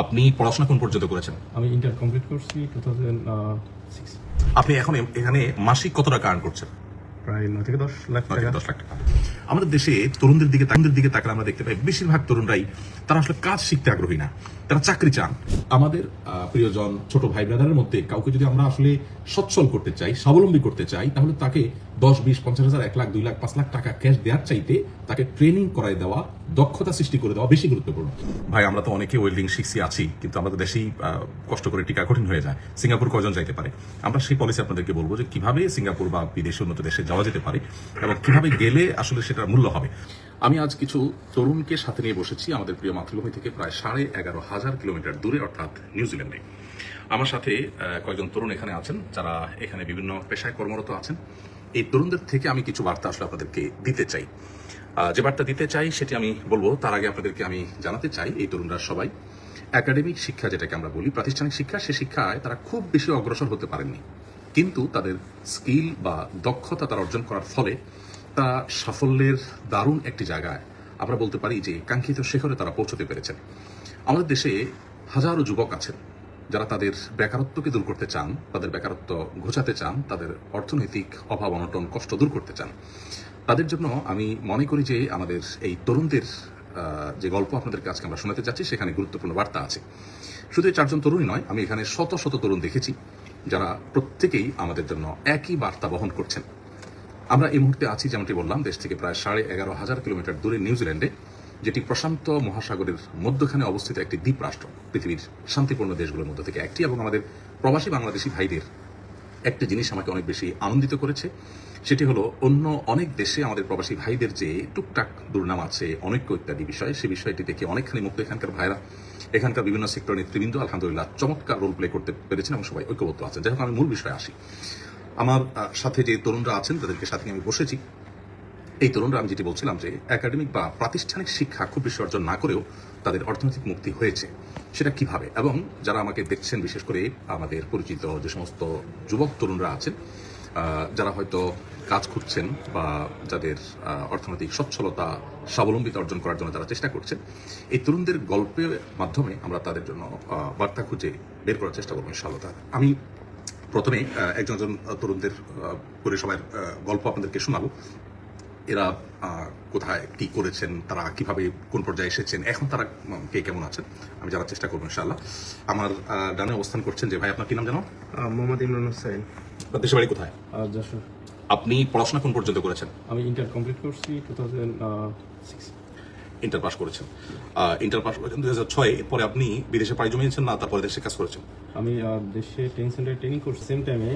আপনি পড়াশোনা কোন পর্যন্ত করেছেন? আমি ইন্টার কমপ্লিট করছি 2006। আপনি এখন এখানে মাসিক কত টাকা আর্ন করছেন? প্রায় 9 থেকে 10 লাখ 9 টাকা। থেকে 10 লাখ টাকা। আমাদের দেশে তরুণদের দিকে তাকালে আমরা দেখতে পাই বেশিরভাগ তরুণরাই তারা আসলে কাজ শিখতে আগ্রহী না, তারা চাকরি চান। আমাদের প্রিয়জন ছোট ভাই ব্রাদারের মধ্যে কাউকে যদি আমরা আসলে সচ্ছল করতে চাই, স্বাবলম্বী করতে চাই, তাহলে তাকে 10, 20, 50 হাজার, 1 লাখ, 2 লাখ, 5 লাখ টাকা ক্যাশ দেওয়ার চাইতে তাকে ট্রেনিং করাই দেওয়া, দক্ষতা সৃষ্টি করে দেওয়া বেশি গুরুত্বপূর্ণ। ভাই, আমরা তো অনেকে ওয়েল্ডিং শিখছি আছি, কিন্তু আমাদের দেশেই কষ্ট করে টিকা কঠিন হয়ে যায়। সিঙ্গাপুর কয়জন যাইতে পারে? আমরা সেই পলিসি আপনাদেরকে বলবো যে কিভাবে সিঙ্গাপুর বা বিদেশে উন্নত দেশে যাওয়া যেতে পারে এবং কিভাবে গেলে আসলে সেটার মূল্য হবে। আমি আজ কিছু তরুণকে সাথে নিয়ে বসেছি আমাদের প্রিয় মাতৃভূমি থেকে প্রায় 11,500 কিলোমিটার দূরে, অর্থাৎ নিউজিল্যান্ডে। আমার সাথে কয়েকজন তরুণ এখানে আছেন যারা এখানে বিভিন্ন পেশায় কর্মরত আছেন। এই তরুণদের থেকে আমি কিছু বার্তা আসলে আপনাদেরকে দিতে চাই। যে বার্তা দিতে চাই সেটি আমি বলবো, তার আগে আপনাদেরকে আমি জানাতে চাই এই তরুণরা সবাই একাডেমিক শিক্ষা, যেটাকে আমরা বলি প্রাতিষ্ঠানিক শিক্ষা, সে শিক্ষায় তারা খুব বেশি অগ্রসর হতে পারেননি, কিন্তু তাদের স্কিল বা দক্ষতা তারা অর্জন করার ফলে তারা সাফল্যের দারুণ একটি জায়গায়, আমরা বলতে পারি যে কাঙ্ক্ষিত শিখরে তারা পৌঁছতে পেরেছেন। আমাদের দেশে হাজারো যুবক আছেন যারা তাদের বেকারত্বকে দূর করতে চান, তাদের বেকারত্ব ঘোচাতে চান, তাদের অর্থনৈতিক অভাব অনটন কষ্ট দূর করতে চান। তাদের জন্য আমি মনে করি যে আমাদের এই তরুণদের যে গল্প আপনাদেরকে আজকে আমরা শোনাতে যাচ্ছি সেখানে গুরুত্বপূর্ণ বার্তা আছে। শুধু এই 4 জন তরুণই নয়, আমি এখানে শত শত তরুণ দেখেছি যারা প্রত্যেকেই আমাদের জন্য একই বার্তা বহন করছেন। আমরা এই মুহূর্তে আছি, যেমনটি বললাম, দেশ থেকে প্রায় 11,500 কিলোমিটার দূরে নিউজিল্যান্ডে, যেটি প্রশান্ত মহাসাগরের মধ্যখানে অবস্থিত একটি দ্বীপ রাষ্ট্র, পৃথিবীর শান্তিপূর্ণ দেশগুলোর মধ্যে থেকে একটি। এবং আমাদের প্রবাসী বাংলাদেশি ভাইদের একটি জিনিস আমাকে অনেক বেশি আনন্দিত করেছে, সেটি হলো অন্য অনেক দেশে আমাদের প্রবাসী ভাইদের যে টুকটাক দুর্নাম আছে, অনৈক্য ইত্যাদি বিষয়ে, সে বিষয়টি দেখে অনেকখানি মুক্ত এখানকার ভাইরা, এখানকার বিভিন্ন সেক্টর নেতৃবৃন্দ আলহামদুলিল্লাহ চমৎকার রোল প্লে করতে পেরেছেন এবং সবাই ঐক্যবদ্ধ আছেন। যাই হোক, আমি মূল বিষয়ে আসি। আমার সাথে যে তরুণরা আছেন তাদেরকে সাথে আমি বসেছি। এই তরুণরা, আমি যেটি বলছিলাম যে একাডেমিক বা প্রাতিষ্ঠানিক শিক্ষা খুব বেশি অর্জন না করেও তাদের অর্থনৈতিক মুক্তি হয়েছে, সেটা কিভাবে। এবং যারা আমাকে দেখছেন, বিশেষ করে আমাদের পরিচিত যে সমস্ত যুবক তরুণরা আছেন যারা হয়তো কাজ করছেন বা যাদের অর্থনৈতিক সচ্ছলতা, স্বাবলম্বিতা অর্জন করার জন্য যারা চেষ্টা করছেন, এই তরুণদের গল্পের মাধ্যমে আমরা তাদের জন্য বার্তা খুঁজে বের করার চেষ্টা করবো ইনশাআল্লাহ। আমি প্রথমে একজন তরুণদের করে সবার গল্প আপনাদেরকে শোনাবো। এরা কোথায় কি করেছেন, তারা কিভাবে কোন পর্যায়ে এসেছেন, এখন তারা কে কেমন আছেন, আমি জানার চেষ্টা করবো ইনশাআল্লাহ। আমার ডানে অবস্থান করছেন যে ভাই, আপনার কি নাম জানো? মোহাম্মদ ইমরান হোসেন। দেশের বাড়ি কোথায়? যশোর। আপনি পড়াশোনা কোন পর্যন্ত করেছেন? আমি ইন্টার কমপ্লিট করছি 2006। ইন্টার পাস করেছেন। ইন্টার পাস করেছেন 2006। এরপরে আপনি বিদেশে পাড়ি জমিয়েছেন না তারপরে দেশে কাজ করেছেন? আমি দেশে ট্রেনিং সেন্টারে ট্রেনিং করছি। সেম টাইমে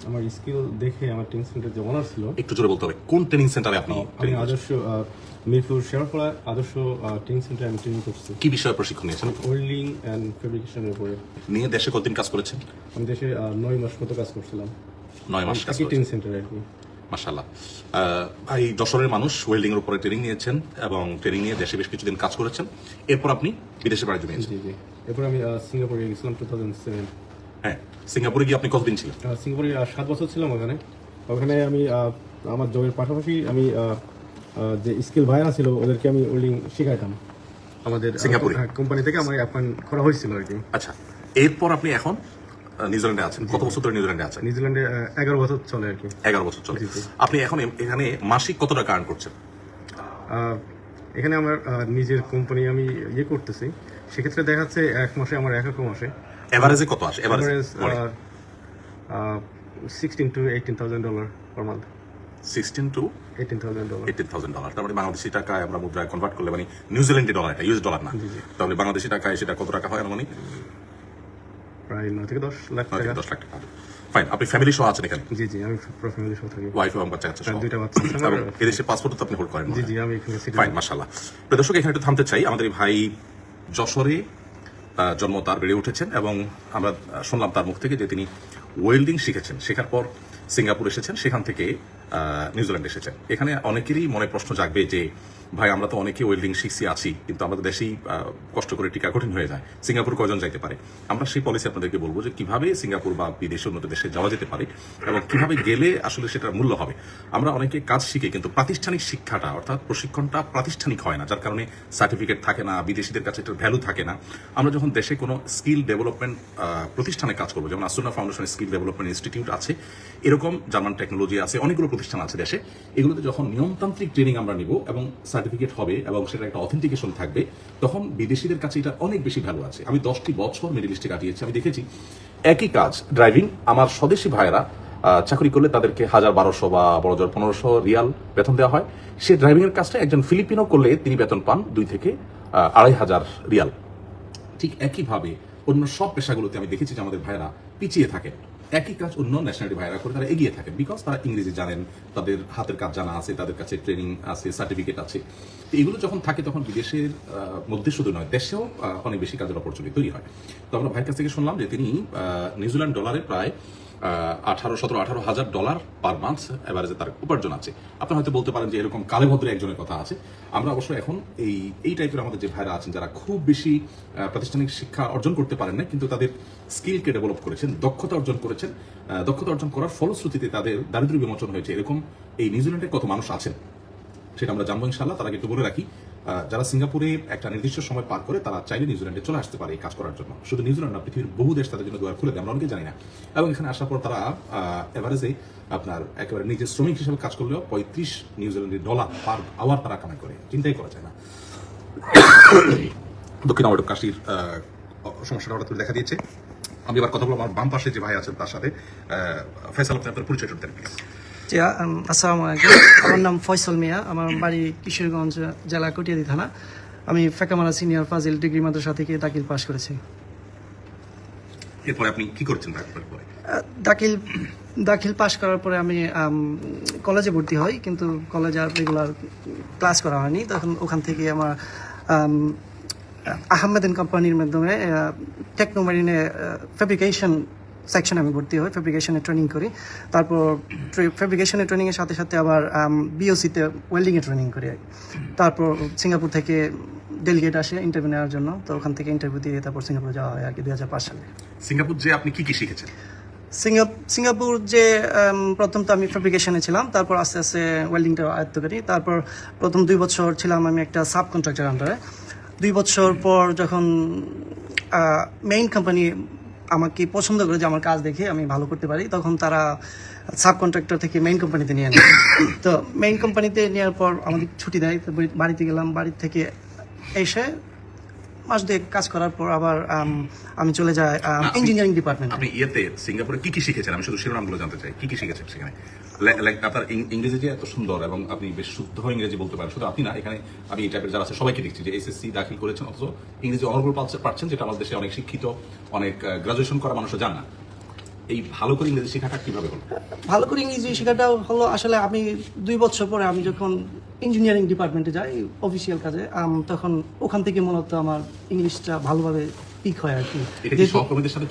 আমার স্কিল দেখে আমার ট্রেনিং সেন্টার যে ওনার ছিল, একটু জোরে বলতে হবে, কোন ট্রেনিং সেন্টারে আপনি আমি ট্রেনিং করেছেন? আদর্শ মিরপুর শেরপাড়া আদর্শ ট্রেনিং সেন্টারে আমি ট্রেনিং করছি কি বিষয়ে প্রশিক্ষণ নিয়েছেন? ওয়েল্ডিং অ্যান্ড ফেব্রিকেশনের উপরে। নিয়ে দেশে কতদিন কাজ করেছেন? আমি দেশে 9 মাস মতো কাজ করছিলাম। 9 মাস কাজ একই করেছেন, ট্রেনিং সেন্টারে আর কি। মাশাআল্লাহ। ভাই, যশোরের মানুষ, ওয়েল্ডিং এর উপরে ট্রেনিং নিয়েছেন এবং ট্রেনিং নিয়ে দেশে বেশ কিছুদিন কাজ করেছেন, এরপর আপনি বিদেশে পাড়ি জমিয়েছেন। জি জি। এরপর আমি সিঙ্গাপুরে গেছিলাম 2007। হ্যাঁ, সিঙ্গাপুরে গিয়ে আপনি কতদিন ছিলেন? সিঙ্গাপুরে 7 বছর ছিলাম ওখানে। ওখানে আমি আমার জবের পাশাপাশি আমি যে স্কিল ভাইরা ছিল ওদেরকে আমি ওয়েল্ডিং শেখাইতাম। আমাদের সিঙ্গাপুরে? কোম্পানি থেকে আমার অ্যাপয়েন্ট করা হয়েছিল আর কি। আচ্ছা, এরপর আপনি এখন নিউজিল্যান্ডে আছেন। কত বছর ধরে নিউজিল্যান্ডে আছেন? নিউজিল্যান্ডে 11 বছর চলে আর কি। 11 বছর চলে। আপনি এখন এখানে মাসিক কত টাকা আর্ন করছেন? এখানে আমার নিজের কোম্পানি আমি করতেছি, সেক্ষেত্রে দেখা যাচ্ছে এক মাসে আমার এক মাসে এভারেজে কত আসে? Average $16,000 to $18,000 per month. $16,000 to $18,000। $18,000। তার মানে বাংলাদেশি টাকায় আমরা মুদ্রায় কনভার্ট করলে, মানে নিউজিল্যান্ডি ডলার, এটা ইউএস ডলার না, তাহলে বাংলাদেশি টাকায় সেটা কত টাকা হয়? মানে প্রায় 9 থেকে 10 লাখ 9 থেকে টাকা। 10 লাখ টাকা। ফাইন। আপনি ফ্যামিলি সহ আছেন এখানে? জি জি, আমি পুরো ফ্যামিলি সহ থাকি। ওয়াইফ এবং বাচ্চা কাচ্চা সহ? 2টা বাচ্চা আছে আমার। এবং এদেশে পাসপোর্ট তো আপনি হোল্ড করেন? জি জি, আমি এখানে ফাইন, সিটিজেন। মাশাআল্লাহ। প্রিয় দর্শক, এখানে একটু থামতে চাই। আমাদের এই ভাই যশোরে জন্ম, তার বেড়ে উঠেছেন এবং আমরা শুনলাম তার মুখ থেকে যে তিনি ওয়েল্ডিং শিখেছেন, শেখার পর সিঙ্গাপুর এসেছেন, সেখান থেকে নিউজিল্যান্ড এসেছেন। এখানে অনেকেরই মনে প্রশ্ন জাগবে যে ভাই আমরা তো অনেকে ওয়েল্ডিং শিখছি আছি, কিন্তু আমাদের দেশেই কষ্ট করে টিকা কঠিন হয়ে যায়, সিঙ্গাপুর কয়জন যাইতে পারে? আমরা সেই পলিসি আপনাদেরকে বলবো যে কিভাবে সিঙ্গাপুর বা বিদেশে উন্নত দেশে যাওয়া যেতে পারে এবং কিভাবে গেলে আসলে সেটার মূল্য হবে। আমরা অনেকে কাজ শিখে কিন্তু প্রাতিষ্ঠানিক শিক্ষাটা অর্থাৎ প্রশিক্ষণটা প্রাতিষ্ঠানিক হয় না, যার কারণে সার্টিফিকেট থাকে না, বিদেশিদের কাছে এটার ভ্যালু থাকে না। আমরা যখন দেশে কোনো স্কিল ডেভেলপমেন্ট প্রতিষ্ঠানে কাজ করবো, যেমন Asuna foundation skill development institute আছে, এরকম জার্মান টেকনোলজি আছে, অনেকগুলো প্রতিষ্ঠান আছে দেশে, এগুলোতে যখন নিয়মতান্ত্রিক ট্রেনিং আমরা নিব এবং সার্টিফিকেট হবে এবং সেটা একটা অথেন্টিকেশন থাকবে, তখন বিদেশিদের কাছে এটা অনেক বেশি ভ্যালু আছে। আমি 10টি বছর মিডল ইস্টে কাটিয়েছি, আমি দেখেছি একই কাজ ড্রাইভিং আমার স্বদেশি ভাইয়েরা চাকরি করলে তাদেরকে 1200 বা বড় জোর 1500 রিয়াল বেতন দেওয়া হয়। সে ড্রাইভিং এর কাজটা একজন ফিলিপিনো করলে তিনি বেতন পান 2 থেকে 2500 রিয়াল। ঠিক একইভাবে অন্য সব পেশাগুলোতে আমি দেখেছি যে আমাদের ভাইয়েরা পিছিয়ে থাকে, একই কাজ অন্য ন্যাশনালিটি ভাইয়েরা করে তারা এগিয়ে থাকেন, বিকজ তারা ইংরেজি জানেন, তাদের হাতের কাজ জানা আছে, তাদের কাছে ট্রেনিং আছে, সার্টিফিকেট আছে। তো এগুলো যখন থাকে তখন বিদেশের মধ্যে শুধু নয়, দেশেও অনেক বেশি কাজের অপরচুনিটি তৈরি হয়। তো আমরা ভাইয়ের কাছ থেকে শুনলাম যে তিনি নিউজিল্যান্ড ডলারে প্রায় 18,000 ডলার পার মান্থ এভারেজে তার উপার্জন আছে। আপনারা হয়তো বলতে পারেন যে এরকম কালে ভদ্রে একজনের কথা আছে। আমরা অবশ্য এখন এই টাইপের আমাদের যে ভাইরা আছেন যারা খুব বেশি প্রাতিষ্ঠানিক শিক্ষা অর্জন করতে পারেন না, কিন্তু তাদের স্কিলকে ডেভেলপ করেছেন, দক্ষতা অর্জন করেছেন, দক্ষতা অর্জন করার ফলশ্রুতিতে তাদের দারিদ্র্য বিমোচন হয়েছে, এরকম এই নিউজিল্যান্ডে কত মানুষ আছেন সেটা আমরা জানবো ইনশাআল্লাহ। তার আগে একটু বলে রাখি, যারা সিঙ্গাপুরে একটা নির্দিষ্ট সময় পার করে তারা চাইলে নিউজিল্যান্ডে চলে আসতে পারে এই কাজ করার জন্য। শুধু নিউজিল্যান্ড না, পৃথিবীর বহু দেশ তাদের জন্য দুয়ার খুলে দেয়, আমরা অনেকে জানি না। এবং এখানে আসার পর তারা এভারেজে আপনার একেবারে নিজের শ্রমিক হিসেবে কাজ করলেও 35 নিউজিল্যান্ডের ডলার পার আওয়ার তারা কামাই করে, চিন্তাই করা যায় না। দক্ষিণ আমেরিকার কাশির সমস্যাটা হঠাৎ করে দেখা দিয়েছে। আমি এবার কথা বলবো আমার বাম পাশে যে ভাই আছেন তার সাথে। ফয়সাল, আপনি আপনার পরিচয় দেন প্লিজ। আসসালামু আলাইকুম, আমার নাম ফয়সাল মিয়া, আমার বাড়ি কিশোরগঞ্জ জেলা কটিয়াদি থানা। আমি ফেকামারা সিনিয়র ফাজিল ডিগ্রি মাদ্রাসা থেকে দাখিল পাশ করেছি। এরপরে আপনি কি করছেন? দাখিল পাশ করার পরে আমি কলেজে ভর্তি হই, কিন্তু কলেজে আর রেগুলার ক্লাস করা হয়নি। তখন ওখান থেকে আমার আহমেদ কোম্পানির মাধ্যমে টেকনোমেরিনে ফেব্রিকেশন সেকশনে আমি ভর্তি হই, ফেব্রিকেশনে ট্রেনিং করি। তারপর ফেব্রিকেশনে ট্রেনিংয়ের সাথে সাথে আবার বিওসিতে ওয়েল্ডিংয়ে ট্রেনিং করি। তারপর সিঙ্গাপুর থেকে ডেলিগেট আসে ইন্টারভিউ নেওয়ার জন্য, তো ওখান থেকে ইন্টারভিউ দিয়ে তারপর সিঙ্গাপুরে যাওয়া হয় আর কি 2005 সালে। সিঙ্গাপুর যে আপনি কি কি শিখেছেন? সিঙ্গাপুর যে প্রথম তো আমি ফেব্রিকেশনে ছিলাম, তারপর আস্তে আস্তে ওয়েল্ডিংটা আয়ত্ত করি। তারপর প্রথম 2 বছর ছিলাম আমি একটা সাব কন্ট্রাক্টর আন্ডারে। 2 বছর পর যখন মেইন কোম্পানি আমাকে পছন্দ করে যে আমার কাজ দেখে আমি ভালো করতে পারি, তখন তারা সাব কন্ট্রাক্টর থেকে মেইন কোম্পানিতে নিয়ে নেয়। তো মেইন কোম্পানিতে নেওয়ার পর আমাদের ছুটি দেয়, তো বাড়িতে গেলাম। বাড়ি থেকে এসে মাস 2 কাজ করার পর আবার আমি চলে যাই ইঞ্জিনিয়ারিং ডিপার্টমেন্ট। আপনি সিঙ্গাপুরে কি কি শিখেছেন? আমি শুধু শিরোনামগুলো জানতে চাই, কি কি শিখেছেন সেখানে? আপনার ইংরেজি যে এত সুন্দর এবং আপনি বেশ শুদ্ধ ইংরেজি বলতে পারেন, শুধু আপনি না, এখানে আমি এই টাইপের যারা আছে সবাইকে দেখছি যে এসএসসি দাখিল করেছেন অথচ ইংরেজি অনর্গল পাচ্ছেন, যেটা আমাদের দেশে অনেক শিক্ষিত, অনেক গ্রাজুয়েশন করা মানুষও জান না। এই ভালো করে ইংরেজি শেখাটা কিভাবে হলো? ভালো করে ইংরেজি শেখাটা হলো আসলে আমি 2 বছর পরে আমি যখন ইঞ্জিনিয়ারিং ডিপার্টমেন্টে যাই অফিসিয়াল কাজে, তখন ওখান থেকে মূলত আমার ইংলিশটা ভালোভাবে পিক হয় আর কি। এটা কি সহকর্মীদের সাথে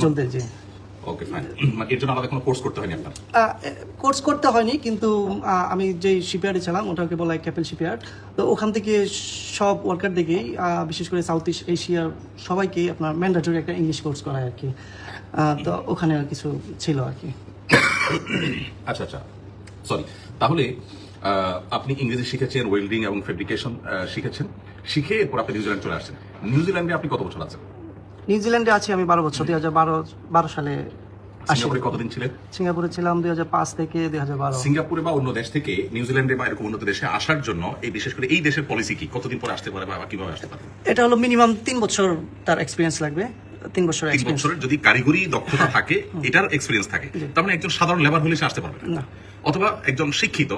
চলতে যে ওকে ফাইন। এর জন্য আলাদা কোনো কোর্স করতে হয়নি আপনার? কোর্স করতে হয়নি, কিন্তু আমি যে শিপইয়ার্ডে ছিলাম ওটাকে বলা হয় ক্যাপেল শিপইয়ার্ড। তো ওখান থেকে সব ওয়ার্কার দেখেই বিশেষ করে সাউথ ইস্ট এশিয়ার সবাইকে আপনার ম্যান্ডেটরি একটা ইংলিশ কোর্স করায় আর কি। তো ওখানে আর কিছু ছিল আর কি। আচ্ছা আচ্ছা, সরি। তাহলে আপনি ইংরেজি শিখেছেন, ওয়েল্ডিং এবং ফেব্রিকেশন শিখেছেন, শিখে এরপর আপনি নিউজিল্যান্ড চলে আসছেন। নিউজিল্যান্ডে আপনি কত বছর আছেন? নিউজিল্যান্ডে আছি আমি 12 বছর, 2012 সালে আসি। সিঙ্গাপুরে কতদিন ছিলেন? সিঙ্গাপুরে ছিলাম 2005 থেকে 2012। সিঙ্গাপুরে বা অন্য দেশ থেকে নিউজিল্যান্ডে বা এরকম উন্নত দেশে আসার জন্য এই বিশেষ করে এই দেশের পলিসি কি? কতদিন পরে আসতে পারে বা কিভাবে আসতে পারে? এটা হলো মিনিমাম 3 বছর তার এক্সপিরিয়েন্স লাগবে। 3 বছর 3 বছরের যদি কারিগরি দক্ষতা থাকে, এটার এক্সপিরিয়েন্স থাকে, তার মানে একজন সাধারণ লেবার হলে সে আসতে পারবে না। অথবা একজন শিক্ষিত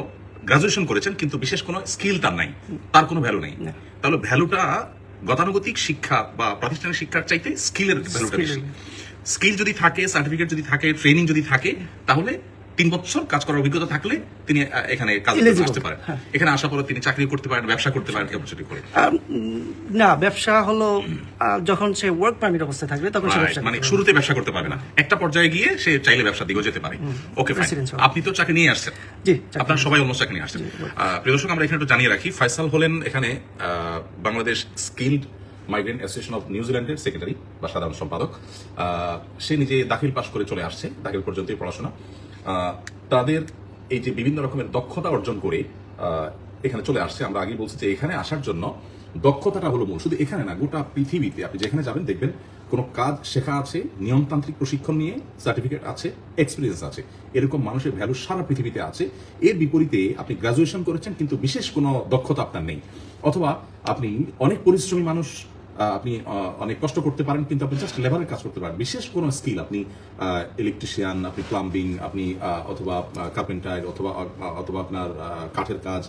গ্রাজুয়েশন করেছেন কিন্তু বিশেষ কোনো স্কিল তার নাই, তার কোনো ভ্যালু নেই। তাহলে ভ্যালুটা গতানুগতিক শিক্ষা বা প্রাতিষ্ঠানিক শিক্ষার চাইতে স্কিলের ভ্যালুটা বেশি। স্কিল যদি থাকে, সার্টিফিকেট যদি থাকে, ট্রেনিং যদি থাকে, তাহলে 3 বছর কাজ করার অভিজ্ঞতা থাকলে তিনি এখানে কাজ Eligible, আসতে পারেন। হ্যাঁ। এখানে আসার পরে তিনি চাকরি করতে পারেন, ব্যবসা করতে পারেন, অপরচুনিটি করে। না, ব্যবসা হলো যখন সে ওয়ার্ক পারমিট অবস্থায় থাকবে তখন সে Right, ব্যবসা মানে করতে পারবে। শুরুতে ব্যবসা করতে পারবে না, একটা পর্যায়ে গিয়ে সে চাইলে ব্যবসা দিকেও যেতে পারে। Okay fine. Residential. আপনি তো চাকরি নিয়ে আসছেন, জি, চাকরি। আপনারা সবাই অলমোস্ট চাকরি নিয়ে আসছেন। প্রিয় দর্শক, আমরা এখানে একটু জানিয়ে রাখি, ফয়সাল হলেন এখানে Bangladesh skilled migrant association of নিউজিল্যান্ডের সেক্রেটারি বা সাধারণ সম্পাদক। সে নিজে দাখিল পাশ করে চলে আসছে, দাখিল পর্যন্তই পড়াশোনা। তাদের এই যে বিভিন্ন রকমের দক্ষতা অর্জন করে এখানে চলে আসছে। আমরা আগে বলছি যে এখানে আসার জন্য দক্ষতাটা হলো মূল। শুধু এখানে না, গোটা পৃথিবীতে আপনি যেখানে যাবেন দেখবেন কোনো কাজ শেখা আছে, নিয়মতান্ত্রিক প্রশিক্ষণ নিয়ে সার্টিফিকেট আছে, এক্সপিরিয়েন্স আছে, এরকম মানুষের ভ্যালু সারা পৃথিবীতে আছে। এর বিপরীতে আপনি গ্রাজুয়েশন করেছেন কিন্তু বিশেষ কোনো দক্ষতা আপনার নেই, অথবা আপনি অনেক পরিশ্রমী মানুষ, আপনি অনেক কষ্ট করতে পারেন কিন্তু আপনি জাস্ট লেবারের কাজ করতে পারেন, বিশেষ কোনো স্কিল আপনি ইলেকট্রিশিয়ান, আপনি প্লাম্বিং, আপনি অথবা কার্পেন্টার, অথবা আপনার কাঠের কাজ,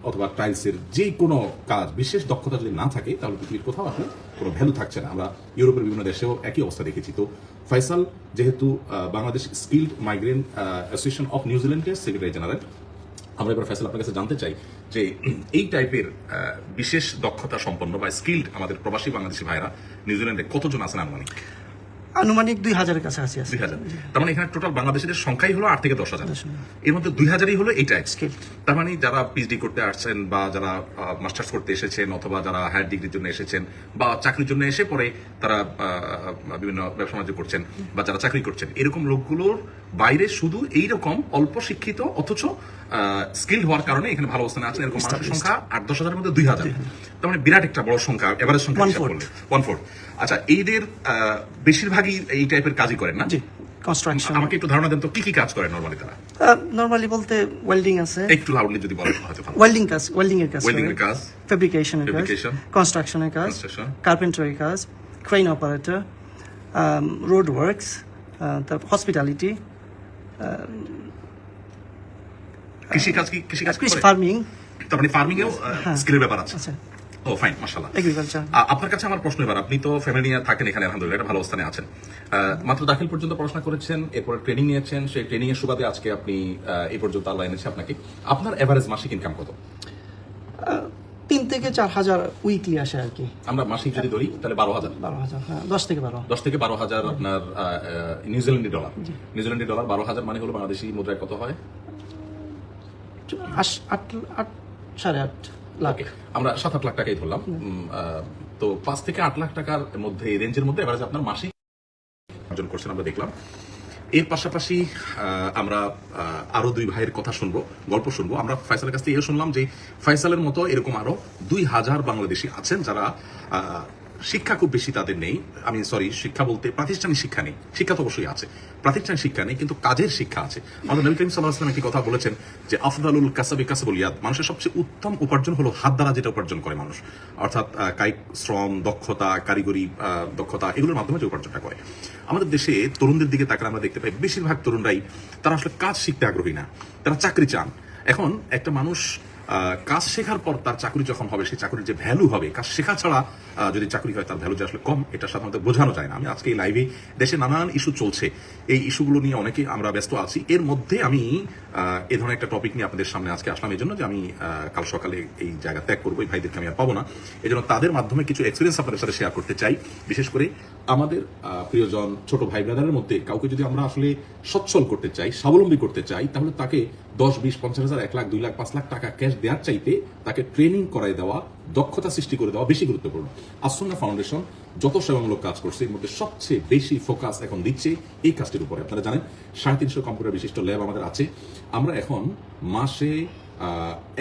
অথবা টাইলসের যে কোনো কাজ, বিশেষ দক্ষতা যদি না থাকে তাহলে পৃথিবীর কোথাও আসলে কোনো ভ্যালু থাকছে না। আমরা ইউরোপের বিভিন্ন দেশেও একই অবস্থা দেখেছি। তো ফয়সাল যেহেতু Bangladesh skilled migrant association of নিউজিল্যান্ডের সেক্রেটারি জেনারেল, আমরা এবার ফয়সাল আপনার কাছে জানতে চাই যে এই টাইপের বিশেষ দক্ষতা সম্পন্ন বা স্কিলড আমাদের প্রবাসী বাংলাদেশি ভাইরা নিউজিল্যান্ডে কতজন আছেন আনুমানিক? আনুমানিক 2000-এর কাছাকাছি আছে। 2000। তার মানে এখানে টোটাল বাংলাদেশের সংখ্যাই হলো 8 থেকে 10,000। এর মধ্যে 2000ই হলো এই টাইপ স্কিল। তার মানে যারা পিএইচডি করতে আসছেন বা যারা মাস্টার্স করতে এসেছেন অথবা যারা হায়ার ডিগ্রির জন্য এসেছেন বা চাকরির জন্য এসে পরে তারা বিভিন্ন ব্যবসা বাণিজ্য করছেন বা যারা চাকরি করছেন, এরকম লোকগুলোর বাইরে শুধু এইরকম অল্প শিক্ষিত অথচ স্কিল হওয়ার কারণে এখানে ভালো অবস্থানে আছেন এরকম মানুষের সংখ্যা 8-10,000-এর মধ্যে 2000। তার মানে বিরাট একটা বড় সংখ্যা, এভারেজ সংখ্যা হিসাব করলে 1/4। আচ্ছা, এইদের বেশিরভাগই এই টাইপের কাজই করেন না? জি, কনস্ট্রাকশন। আমাকে একটু ধারণা দেন তো কি কি কাজ করেন নরমালি তারা? নরমালি বলতে ওয়েল্ডিং আছে, একটু লাউডলি যদি বলেন হয়তো ভালো। ওয়েল্ডিং এর কাজ, ওয়েল্ডিং এর কাজ, ফেব্রিকেশনের কাজ, Fabrication, কনস্ট্রাকশনের কাজ, Construction, কার্পেন্টারি কাজ, ক্রেন অপারেটর, রোড ওয়ার্কস, তারপর হসপিটালিটি, কৃষিকাজ কি কৃষিকাজ করে? ফার্মিং, তার মানে ফার্মিং এও স্কিলের ব্যাপার আছে। আচ্ছা, ও ফাইন, মাশাআল্লাহ। এগ্রিকালচার। আপনার কাছে আমার প্রশ্ন এবার, আপনি তো ফ্যামিলি নিয়ে থাকেন এখানে, আলহামদুলিল্লাহ একটা ভালো অবস্থানে আছেন। মাত্র দাখিল পর্যন্ত পড়াশোনা করেছেন, এরপর ট্রেনিং নিয়েছেন, সেই ট্রেনিং এর সুবাদে আজকে আপনি এই পর্যন্ত আল্লাহ এনেছে আপনাকে। আপনার এভারেজ মাসিক ইনকাম কত? 3 থেকে 4,000 উইকলি আসে আর কি। আমরা মাসিক যদি ধরি তাহলে 12,000। 12,000, হ্যাঁ, 10 থেকে 12। 10 থেকে 12,000 আপনার নিউজিল্যান্ডি ডলার। নিউজিল্যান্ডি ডলার 12,000 মানে হলো বাংলাদেশি মুদ্রায় কত হয়? 8.5 লাখ। আমরা 7-8 লাখ টাকাই ধরলাম। তো 5 থেকে 8 লাখ টাকার মধ্যে, রেঞ্জের মধ্যে এভারেজ আপনার মাসিক অর্জন করছেন আমরা দেখলাম। এর পাশাপাশি আমরা আরো 2 ভাইয়ের কথা শুনবো, গল্প শুনবো। আমরা ফয়সালের কাছ থেকে এও শুনলাম যে ফয়সালের মতো এরকম আরো 2000 বাংলাদেশি আছেন যারা শিক্ষা খুব বেশি তাদের নেই। আমি সরি, শিক্ষা বলতে প্রাতিষ্ঠানিক শিক্ষা নেই, শিক্ষা তো অবশ্যই আছে, প্রাতিষ্ঠানিক শিক্ষা নেই কিন্তু কাজের শিক্ষা আছে। আমাদের নবী করিম সাল্লাল্লাহু আলাইহি ওয়াসাল্লাম একটি কথা বলেছেন যে আফদালুল কাসাবি কাসবুল ইয়াদ, মানুষের সবচেয়ে উত্তম উপার্জন হলো হাত দ্বারা যেটা উপার্জন করে মানুষ, অর্থাৎ কায়িক শ্রম, দক্ষতা, কারিগরি দক্ষতা, এগুলোর মাধ্যমে যে উপার্জনটা করে। আমাদের দেশে তরুণদের দিকে তাকালে আমরা দেখতে পাই বেশিরভাগ তরুণরাই তারা আসলে কাজ শিখতে আগ্রহী না, তারা চাকরি চান। এখন একটা মানুষ কাজ শেখার পর তার চাকরি যখন হবে, সেই চাকরির যে ভ্যালু হবে, কাজ শেখা ছাড়া যদি চাকরি হয় তার ভ্যালু যে আসলে কম, এটা সাধারণত বোঝানো যায় না। আমি আজকে এই লাইভে দেশে নানান ইস্যু চলছে, এই ইস্যুগুলো নিয়ে অনেকে আমরা ব্যস্ত আছি। এর মধ্যে আমি এ ধরনের একটা টপিক নিয়ে আপনাদের সামনে আজকে আসলাম এই জন্য যে আমি কাল সকালে এই জায়গা ত্যাগ করবো, এই ভাইদেরকে আমি আর পাবো না, এই জন্য তাদের মাধ্যমে কিছু এক্সপিরিয়েন্স আপনাদের সাথে শেয়ার করতে চাই। বিশেষ করে আমাদের প্রিয়জন ছোট ভাই ব্রাদারের মধ্যে কাউকে যদি আমরা আসলে সচ্ছল করতে চাই, স্বাবলম্বী করতে চাই, তাহলে তাকে 10, 20, 50,000, 1 লাখ, 2 লাখ, 5 লাখ টাকা ক্যাশ দেওয়ার চাইতে তাকে ট্রেনিং করাই দেওয়া, দক্ষতা সৃষ্টি করে দেওয়া বেশি গুরুত্বপূর্ণ। আসুন্নাহ ফাউন্ডেশন যত সেবামূলক কাজ করছে এর মধ্যে সবচেয়ে বেশি ফোকাস এখন দিচ্ছে এই কাজটির উপরে। আপনারা জানেন 350 কম্পিউটার বিশিষ্ট ল্যাব আমাদের আছে। আমরা এখন মাসে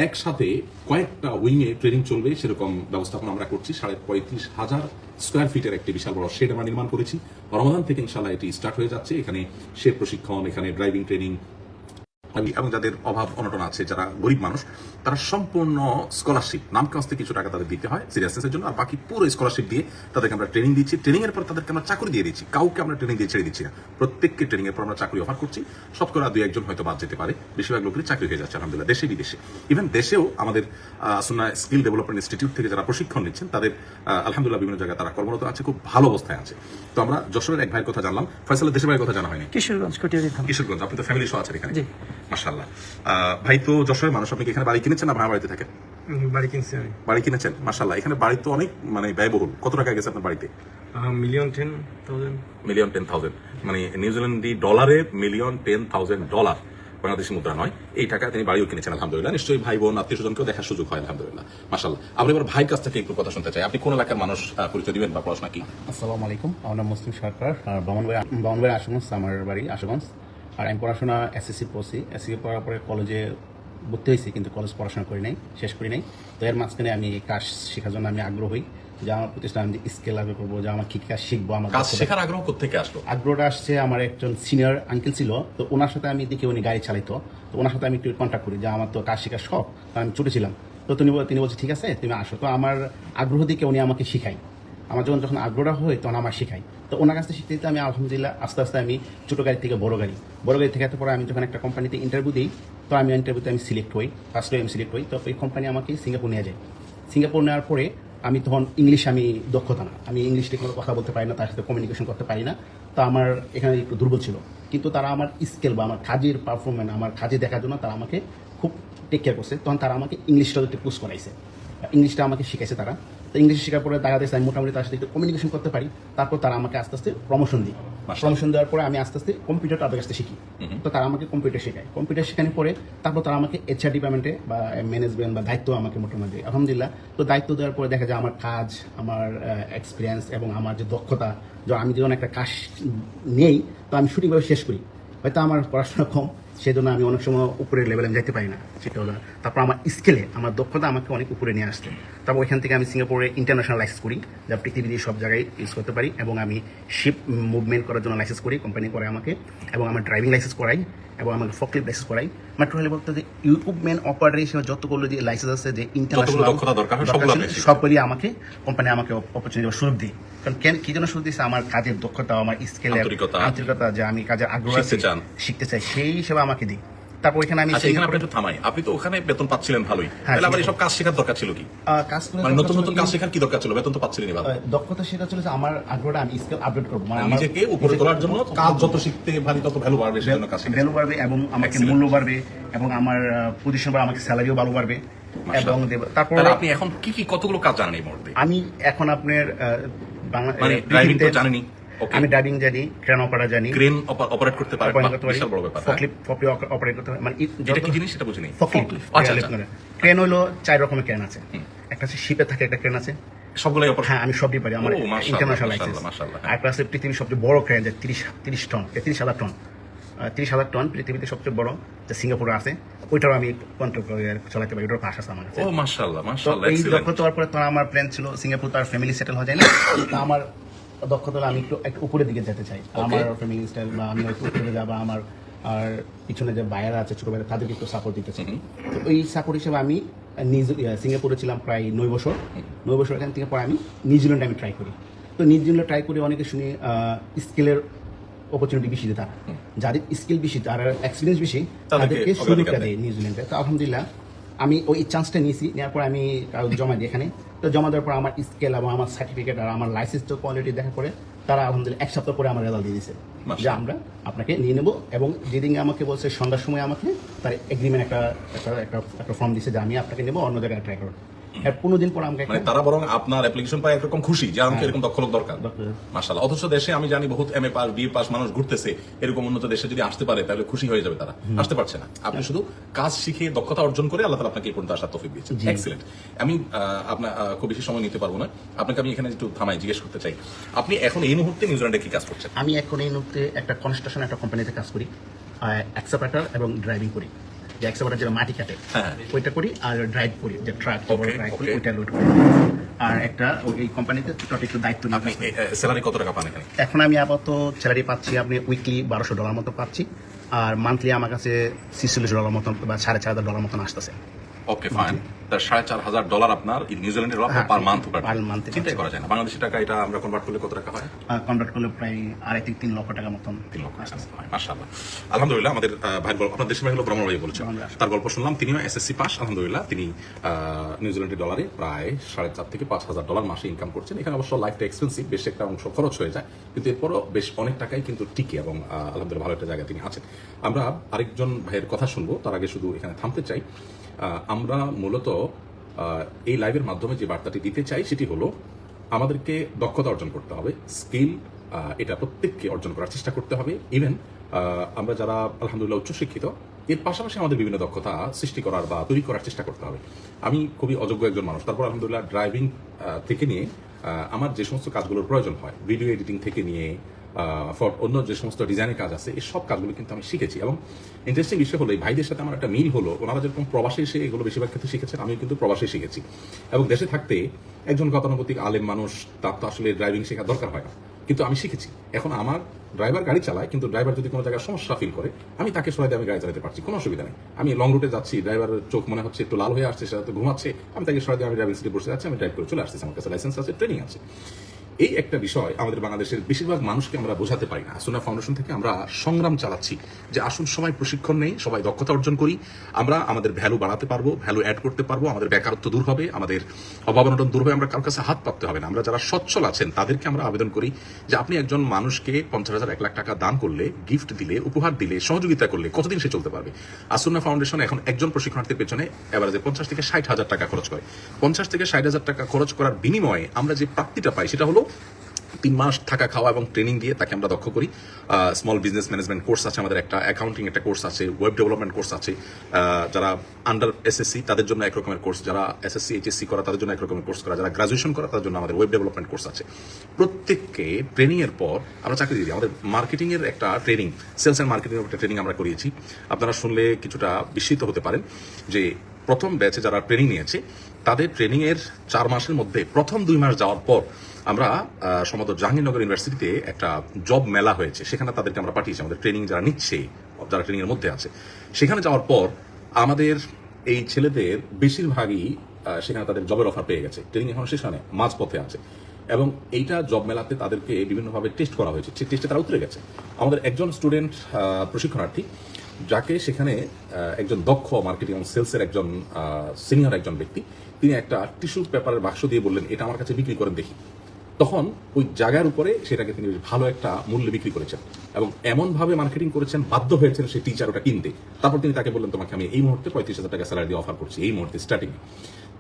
একসাথে কয়েকটা উইংয়ে ট্রেনিং চলবে সেরকম ব্যবস্থাপনা আমরা করছি। 35,000 স্কোয়ার ফিটের একটি বিশাল বড় শেড আমরা নির্মাণ করেছি। রমাদান থেকে ইনশাআল্লাহ এটি স্টার্ট হয়ে যাচ্ছে। এখানে শেড প্রশিক্ষণ, এখানে ড্রাইভিং ট্রেনিং, এবং যাদের অভাব অনটন আছে, যারা গরিব মানুষ, তারা সম্পূর্ণ স্কলারশিপ নাম কাস্তে কিছু টাকা তাদের দিতে হয় সিরিয়াসনেসের জন্য, আর বাকি পুরো স্কলারশিপ দিয়ে তাদেরকে আমরা ট্রেনিং দিচ্ছি। ট্রেনিং এর পর তাদেরকে আমরা চাকরি দিয়ে দিচ্ছি। কাউকে আমরা ট্রেনিং দিয়ে ছেড়ে দিচ্ছি না, প্রত্যেককে ট্রেনিং এর পর আমরা চাকরি অফার করছি। শতকরা 2-1 হয়তো বাদ যেতে পারে, বেশিরভাগ লোকেরই চাকরি হয়ে যাচ্ছে আলহামদুলিল্লাহ, দেশে বিদেশে। ইভেন দেশেও আমাদের সুন্নাহ স্কিল ডেভেলপমেন্ট ইনস্টিটিউট থেকে যারা প্রশিক্ষণ নিচ্ছেন তাদের আলহামদুলিল্লাহ বিভিন্ন জায়গায় তারা কর্মরত আছে, খুব ভালো অবস্থায় আছে। তো আমরা যশোরের এক ভাইয়ের কথা জানলাম, ফয়সালের দেশের ভাইয়ের কথা জানা হয়নি। কিশোরগঞ্জ কটিয়াদি থানা। কিশোরগঞ্জ, আপনি তো ফ্যামিলি সহ আছেন এখানে। জি। মাশাআল্লাহ। ভাই তো যশোরের মানুষ, আপনি কি এখানে বাড়ি কিনেছেন না ভাড়া বাড়িতে থাকেন? বাড়ি কিনছি আমি বাড়ি কিনেছেন, মাশাআল্লাহ। এখানে বাড়ি তো অনেক ব্যয়বহুল। কত টাকা গেছে আপনার বাড়িতে? $1,10,000 $1,10,000, মানে নিউজিল্যান্ডি ডলারে $1,10,000, বাংলাদেশি মুদ্রা নয়। এই টাকা তিনি বাড়িও কিনেছেন আলহামদুলিল্লাহ। নিশ্চয়ই ভাই বোন আত্মীয় স্বজনকেও দেখার সুযোগ হয় আলহামদুলিল্লাহ, মাশাআল্লাহ। আমরা এবার ভাইয়ের কাছ থেকে একটু কথা শুনতে চাই। আপনি কোন এলাকার মানুষ, পরিচয় দিবেন বা পড়াশোনা কি? আসসালামু আলাইকুম, আমার নাম মুসলিম সরকার, আর বামনবাড়ি আশুগঞ্জ, আমার বাড়ি আশুগঞ্জ। আর আমি পড়াশোনা এসএসসি পড়ছি। এসএসসি পড়ার পরে কলেজে ভর্তি হয়েছি, কিন্তু কলেজ পড়াশোনা করি নাই, শেষ করি নাই। তো এর মাঝখানে আমি কাজ শেখার জন্য আমি আগ্রহী, যে আমার প্রতিষ্ঠান আমি স্কেল আগে করবো, যে আমার কী কাজ শিখবো। আমার কাজ শেখার আগ্রহ কোত্থেকে আসলো? আগ্রহটা আসছে, আমার একজন সিনিয়র আঙ্কেল ছিল, তো ওনার সাথে আমি দেখি উনি গাড়ি চালাইতো, তো ওনার সাথে আমি একটু কন্ট্যাক্ট করি, যে আমার তো কাজ শেখার শখ, তো আমি ছোটো ছিলাম। তো তিনি বলছে ঠিক আছে তুমি আসো। তো আমার আগ্রহ দিকে উনি আমাকে শিখাই, আমার যখন আগ্রহটা হয় তখন আমার শিখাই। তো ওনার কাছ থেকে শিখতে দিতে আমি আলহামদুলিল্লাহ আস্তে আস্তে আমি ছোটো গাড়ি থেকে বড় গাড়ি থেকে এত পরে আমি যখন একটা কোম্পানিতে ইন্টারভিউ দিই, তো আমি ইন্টারভিউতে আমি সিলেক্ট হই, ফার্স্ট আমি সিলেক্ট হই। তো এই কোম্পানি আমাকে সিঙ্গাপুর নিয়ে যায়। সিঙ্গাপুর নেওয়ার পরে আমি তখন ইংলিশ আমি দক্ষতা না, আমি ইংলিশ ঠিক মতো কথা বলতে পারি না, তার সাথে কমিউনিকেশন করতে পারি না। তো আমার এখানে একটু দুর্বল ছিল, কিন্তু তারা আমার স্কিল বা আমার কাজের পারফরমেন্স, আমার কাজে দেখার জন্য তারা আমাকে খুব টেক কেয়ার করছে। তখন তারা আমাকে ইংলিশটা একটু পুশ করাইছে, ইংলিশটা আমাকে শিখাইছে তারা। তো ইংলিশ শেখার পরে দেখা যাচ্ছে আমি মোটামুটি তার সাথে একটু কমিউনিকেশন করতে পারি। তারপর তারা আমাকে আস্তে আস্তে প্রমোশন দিই। প্রমোশন দেওয়ার পরে আমি আস্তে আস্তে কম্পিউটার তাদের কাছে শিখি। তো তারা আমাকে কম্পিউটার শেখায়। কম্পিউটার শেখানোর পরে তারপর তারা আমাকে এইচআর ডিপার্টমেন্টে বা ম্যানেজমেন্ট বা দায়িত্ব আমাকে মোটামুটি দেয় আলহামদুলিল্লাহ। তো দায়িত্ব দেওয়ার পরে দেখা যায় আমার কাজ, আমার এক্সপিরিয়েন্স এবং আমার যে দক্ষতা, আমি যখন একটা কাজ নেই তো আমি সঠিকভাবে শেষ করি। হয়তো আমার পড়াশোনা কম, সেই জন্য আমি অনেক সময় উপরের লেভেলে আমি যেতে পারি না, সেটা হলো। তারপর আমার স্কেলে আমার দক্ষতা আমাকে অনেক উপরে নিয়ে আসছে। তারপর ওইখান থেকে আমি সিঙ্গাপুরে ইন্টারন্যাশনাল লাইসেন্স করি, যা পৃথিবীর সব জায়গায় ইউজ করতে পারি। এবং আমি শিপ মুভমেন্ট করার জন্য লাইসেন্স করি, কোম্পানি করে আমাকে। এবং আমার ড্রাইভিং লাইসেন্স করাই, এবং আমাকে ফকলিফট লাইসেন্স করাই। মাত্র হলে বলতে যে ইকুইপমেন্ট অপারেটর হিসেবে যতগুলো যে লাইসেন্স আছে, যে ইন্টারন্যাশনাল সবগুলি আমাকে কোম্পানি আমাকে অপরচুনিটি সুযোগ দিই। কারণ কি জন্য সুযোগ দিচ্ছে? আমার কাজের দক্ষতা, আমার স্কেলের আন্তরিকতা, যে আমি কাজের আগ্রহ শিখতে চাই, সেই হিসেবে আমাকে দিই। তারপর এখানে আমি থামাই, আপনি তো ওখানে বেতন পাচ্ছিলেন ভালোই, তাহলে আবার এসব কাজ শেখার দরকার ছিল কি? কাজ মানে নতুন নতুন কাজ শেখার কি দরকার ছিল? বেতন তো পাচ্ছিলেন ভালো। দক্ষতা সেটা ছিল যে আমার আগ্রহটা আমি স্কিল আপডেট করবো, মানে নিজেকে উপরে তোলার জন্য কাজ যত শিখতে পারি তত ভ্যালু বাড়বে, সেজন্য কাজ ভ্যালু বাড়বে এবং আমাকে মূল্য বাড়বে, এবং আমার পজিশন বাড়বে, আমাকে স্যালারিও ভালো বাড়বে। এবং তারপর আপনি এখন কি কি কতগুলো কাজ জানেন এই মুহূর্তে? আমি এখন আপনার মানে ড্রাইভিং তো জানেনই? আমি ড্রাইভিং জানি, ক্রেন অপারেটর জানি, ক্রেন অপারেট করতে পারি, বিশাল বড় ব্যাপার। ফকলিফট অপারেট করতে পারি। মানে এটা কি জিনিস সেটা বুঝিনি। ক্রেন হলো 4 রকমের ক্রেন আছে। একটা আছে শিপে থাকে, একটা ক্রেন আছে, সবগুলাই অপারেট। হ্যাঁ, আমি সবই পারি, আমার ইন্টারন্যাশনাল লাইসেন্স। আর প্লাস পৃথিবীর সবচেয়ে বড় ক্রেন, যে 30 টন, 30,000 টন, 30,000 টন পৃথিবীতে সবচেয়ে বড়, যে সিঙ্গাপুরে আছে, ওইটাও আমি কন্ট্রোল করে চালাতে পারি, ওটার পাশ আছে আমার কাছে। ও মাশাআল্লাহ, মাশাআল্লাহ। এই দক্ষতা হওয়ার পরে তো আমার প্ল্যান ছিল সিঙ্গাপুর, তার ফ্যামিলি সেটেল হয়ে যায় না, আমার দক্ষতা হলে আমি একটু উপরের দিকে যেতে চাই। আমার ফ্যামিলি স্টাইল, বা আমি হয়তো উপরে যাবো, আমার আর পিছনে যে বাইরা আছে, ছোট বাইরা, তাদেরকে একটু সাপোর্ট দিতে চাই। তো ওই সাপোর্ট হিসেবে আমি সিঙ্গাপুরে ছিলাম প্রায় 9 বছর। 9 বছর এখান থেকে পরে আমি নিউজিল্যান্ডে আমি ট্রাই করি। তো নিউজিল্যান্ডে ট্রাই করে অনেকে শুনি স্কিলের অপরচুনিটি বেশি দেয়, যাদের স্কিল বেশি, যারা এক্সপিরিয়েন্স বেশি, তাদেরকে সুযোগটা দেয় নিউজিল্যান্ডে। তো আলহামদুলিল্লাহ আমি ওই চান্সটা নিয়েছি, নেওয়ার পর আমি কাগজ জমা দিই এখানে। তো জমা দেওয়ার পর আমার স্কেল এবং আমার সার্টিফিকেট আর আমার লাইসেন্স কোয়ালিটি দেখার পরে তারা আলহামদুলিল্লাহ 1 সপ্তাহ পরে আমার রেজাল্ট দিয়ে দিয়েছে, যে আমরা আপনাকে নিয়ে নেব। এবং যেদিন আমাকে বলছে সন্ধ্যার সময় আমাকে তার এগ্রিমেন্ট একটা ফর্ম দিয়েছে, যে আমি আপনাকে নেব, অন্য জায়গায় ট্রাই করব। এর 15 দিন পর আমাকে, মানে তারা বরং আপনার অ্যাপ্লিকেশন পায় একরকম খুশি যে আমাকে এরকম দক্ষ লোক দরকার। মাশাআল্লাহ। অথচ দেশে আমি জানি বহুত এমএ পাস, বিএ পাস মানুষ ঘুরতেছে, এরকম উন্নত দেশে যদি আসতে পারে তাহলে খুশি হয়ে যাবে, তারা আসতে পারছে না। আপনি শুধু কাজ শিখে দক্ষতা অর্জন করে আল্লাহ তাআলা আপনাকে এই পর্যন্ত আসার তৌফিক দিয়েছেন। এক্সিলেন্ট। আমি আপনার খুব বেশি সময় নিতে পারবো না, আপনাকে আমি এখানে একটু থামাই জিজ্ঞেস করতে চাই, আপনি এখন এই মুহূর্তে নিউজিল্যান্ডে কি কাজ করছেন? আমি এখন এই মুহূর্তে একটা কনস্ট্রাকশন একটা কোম্পানিতে কাজ করি, এক্সকাভেটর এবং ড্রাইভিং করি। যে এক্সকাভেটর যেটা মাটি কাটে ওইটা করি, আর ড্রাইভ করি, যে ট্রাক ড্রাইভ করি, ওইটা লোড করি। আর একটা এই কোম্পানিতে একটু দায়িত্ব নিই। আপনি স্যালারি কত টাকা পান এখানে? এখন আমি আপাতত স্যালারি পাচ্ছি, আপনি উইকলি $1,200 মতো পাচ্ছি। আর মান্থলি আমার কাছে $46 মতন বা $4,500 মতন আসতেছে। ওকে ফাইন, তার $4,500 আপনার নিউজিল্যান্ডের হ্যাঁ, পার মান্থ per month চিন্তাই করা যায় না। বাংলাদেশি টাকা এটা আমরা কনভার্ট করলে কত টাকা হয়? কনভার্ট করলে প্রায় 2.5-3 লক্ষ টাকা মতন। 3 লক্ষ টাকা হয়, মাশাআল্লাহ। আলহামদুলিল্লাহ। আমাদের ভাই আপনার দেশের ভাই হলো ব্রহ্মণ ভাই বলেছেন, তার গল্প শুনলাম। তিনিও এসএসসি পাস, আলহামদুলিল্লাহ। তিনি নিউজিল্যান্ডি ডলারে প্রায় $4,500 থেকে $5,000 মাসে ইনকাম করছেন। এখানে অবশ্য লাইফটা এক্সপেন্সিভ, বেশ একটা অংশ খরচ হয়ে যায়, কিন্তু এরপরও বেশ অনেক টাকাই কিন্তু টিকে এবং আলহামদুলিল্লাহ ভালো একটা জায়গায় তিনি আছেন। আমরা আরেকজন ভাইয়ের কথা শুনবো, তার আগে শুধু এখানে থামতে চাই। আমরা মূলত এই লাইভের মাধ্যমে যে বার্তাটি দিতে চাই সেটি হলো আমাদেরকে দক্ষতা অর্জন করতে হবে, স্কিল এটা প্রত্যেককে অর্জন করার চেষ্টা করতে হবে। ইভেন আমরা যারা আলহামদুলিল্লাহ উচ্চশিক্ষিত, এর পাশাপাশি আমাদের বিভিন্ন দক্ষতা সৃষ্টি করার বা তৈরি করার চেষ্টা করতে হবে। আমি খুবই অযোগ্য একজন মানুষ, তারপর আলহামদুলিল্লাহ ড্রাইভিং থেকে নিয়ে আমার যে সমস্ত কাজগুলোর প্রয়োজন হয়, ভিডিও এডিটিং থেকে নিয়ে অন্য যে সমস্ত ডিজাইনের কাজ আছে, এই সব কাজগুলো কিন্তু আমি শিখেছি। এবং ইন্টারেস্টিং বিষয় হলো এই ভাইদের সাথে আমার একটা মিল হলো, ওনারা যেরকম প্রবাসে এসে এগুলো বেশিরভাগ ক্ষেত্রে শিখেছেন, আমিও কিন্তু প্রবাসে শিখেছি। এবং দেশে থাকতে একজন গতানুগতিক আলেম মানুষ, তার তো আসলে ড্রাইভিং শেখার দরকার হয় না, কিন্তু আমি শিখেছি। এখন আমার ড্রাইভার গাড়ি চালায়, কিন্তু ড্রাইভার যদি কোনো জায়গায় সমস্যা ফিল করে, আমি তাকে সরাই দিয়ে আমি গাড়ি চালাতে পারছি, কোনো অসুবিধা নেই। আমি লং রুটে যাচ্ছি, ড্রাইভারের চোখ মনে হচ্ছে একটু লাল হয়ে আসছে, সেটা তো ঘুমাচ্ছে, আমি তাকে সরাই দিয়ে আমি ড্রাইভিং সিটে বসে যাচ্ছি, আমি ড্রাইভ করে চলে আসতেছি, আমার কাছে লাইসেন্স আছে, ট্রেনিং আছে। এই একটা বিষয় আমাদের বাংলাদেশের বেশিরভাগ মানুষকে আমরা বোঝাতে পারি না। সুন্নাহ ফাউন্ডেশন থেকে আমরা সংগ্রাম চালাচ্ছি যে আসুন সবাই প্রশিক্ষণ নেই, সবাই দক্ষতা অর্জন করি, আমরা আমাদের ভ্যালু বাড়াতে পারবো, ভ্যালু অ্যাড করতে পারবো, আমাদের বেকারত্ব দূর হবে, আমাদের অভাবনটন দূর হবে, আমরা কারোর কাছে হাত পাততে হবে না। আমরা যারা সচ্ছল আছেন তাদেরকে আমরা আবেদন করি যে আপনি একজন মানুষকে 50,000 1 লাখ টাকা দান করলে, গিফট দিলে, উপহার দিলে, সহযোগিতা করলে কতদিন সে চলতে পারবে? আসুন্নাহ ফাউন্ডেশন এখন একজন প্রশিক্ষণার্থীর পেছনে এভারেজে 50 থেকে 60,000 টাকা খরচ করে। 50 থেকে 60,000 টাকা খরচ করার বিনিময়ে আমরা যে প্রাপ্তিটা পাই সেটা হলো 3 মাস থাকা, খাওয়া এবং ট্রেনিং দিয়ে তাকে আমরা দক্ষ করি। স্মল বিজনেস ম্যানেজমেন্ট কোর্স আছে আমাদের, একটা অ্যাকাউন্টিং একটা কোর্স আছে, ওয়েব ডেভেলপমেন্ট কোর্স আছে। যারা আন্ডার এসএসসি তাদের জন্য এক রকমের কোর্স, যারা এসএসসি এইচএসসি করা তাদের জন্য এক রকমের কোর্স করা, যারা গ্রাজুয়েশন করা তাদের জন্য আমাদের ওয়েব ডেভেলপমেন্ট কোর্স আছে। প্রত্যেককে ট্রেনিং এর পর আমরা চাকরি দিই। আমাদের মার্কেটিং এর একটা ট্রেনিং, সেলস এন্ড মার্কেটিং এর একটা ট্রেনিং আমরা করিয়েছি। আপনারা শুনলে কিছুটা বিস্মিত হতে পারেন যে প্রথম ব্যাচে যারা ট্রেনিং নিয়েছে তাদের ট্রেনিং এর 4 মাসের মধ্যে প্রথম 2 মাস যাওয়ার পর আমরা সমগ্র জাহাঙ্গীরনগর ইউনিভার্সিটিতে একটা জব মেলা হয়েছে, সেখানে তাদেরকে আমরা পাঠিয়েছি। আমাদের ট্রেনিং যারা নিচ্ছে, যারা ট্রেনিং এর মধ্যে আছে, সেখানে যাওয়ার পর আমাদের এই ছেলেদের বেশিরভাগই সেখানে তাদের জবের অফার পেয়ে গেছে। ট্রেনিং এখন সেখানে মাঝপথে আছে এবং এইটা জব মেলাতে তাদেরকে বিভিন্নভাবে টেস্ট করা হয়েছে, সেই টেস্টে তারা উতরে গেছে। আমাদের একজন স্টুডেন্ট প্রশিক্ষণার্থী, যাকে সেখানে একজন দক্ষ মার্কেটিং এবং সেলসের একজন সিনিয়র একজন ব্যক্তি, তিনি একটা টিস্যু পেপারের বাক্স দিয়ে বললেন এটা আমার কাছে বিক্রি করেন দেখি। তখন ওই জায়গার উপরে সেটাকে তিনি ভালো একটা মূল্যে বিক্রি করেছেন এবং এমনভাবে মার্কেটিং করেছেন, বাধ্য হয়েছেন সেই টিচার ওটা কিনতে। তারপর তিনি তাকে বললেন তোমাকে আমি এই মুহূর্তে 35,000 টাকা স্যালারি দিয়ে অফার করছি, এই মুহূর্তে স্টার্টিং।